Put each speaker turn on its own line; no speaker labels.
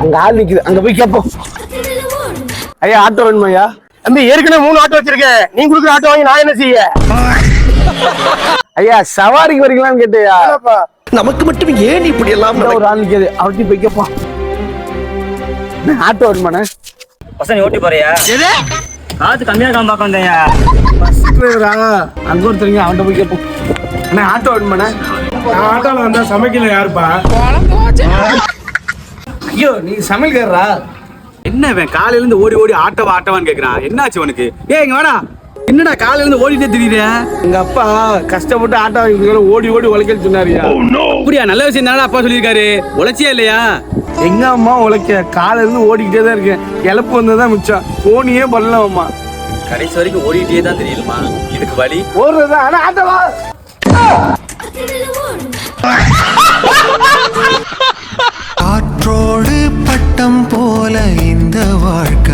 அங்க ஆள் நிக்குது, அங்க போய் கேப்போம். ஐயா ஆட்டோ வேணுமா ஐயா?
தம்பி ஏற்கனவே 3 ஆட்டோ வச்சிருக்கேன். நீ கொடுக்குற ஆட்டோ வாங்கி நான் என்ன செய்ய?
ஐயா சவாரிக்கு வரீங்களான்னு கேட்டியா?
நமக்கு மட்டும் ஏன் இப்படி எல்லாம்
ஒரு ஆள் நிக்குது, அவர்கிட்ட போய் கேப்போம். ஆட்டோ வேணுமாண்ணே?
பசங்க ஓட்டி போறியா? காத்து கம்மியா காம்பாக்க வந்தேயா?
பஸ் டிரைவரா? அங்க ஒருத்தருங்க, அவன்கிட்ட போய் கேப்போம். அண்ணா ஆட்டோ வேணுமாண்ணே?
நான் ஆட்டோல வந்தா சமைக்கல யாருப்பா?
ஐயோ நீ சமையல்காரரா?
என்ன இவன் காலையில இருந்து ஓடி ஓடி ஆட்டவான்னு கேக்குறான். என்னாச்சு உனக்கு? இங்க வாடா. என்னடா காலையில இருந்து ஓடிட்டே திரியுற?
எங்க அப்பா கஷ்டப்பட்டு ஆட்டோ வாங்கி ஓடி ஓடி உழைக்கன்னு சொன்னாரியா?
அப்படியா? நல்ல விஷயம் தானே அப்பா சொல்லியிருக்காரு. உழைச்சியா இல்லையா?
எங்க அம்மா உழைக்க, காலையில இருந்து ஓடிக்கிட்டே தான் இருக்கேன். இழப்பு வந்ததான் மிச்சம். போனியே பண்ணலாம் அம்மா.
கடைசி வரைக்கும் ஓடிட்டே தான் தெரியுமா? இதுக்கு வழி
ஓடுறதா? ஆனா ஆட்டோவா?
காற்றோடு பட்டம் போல இந்த வாழ்க்கை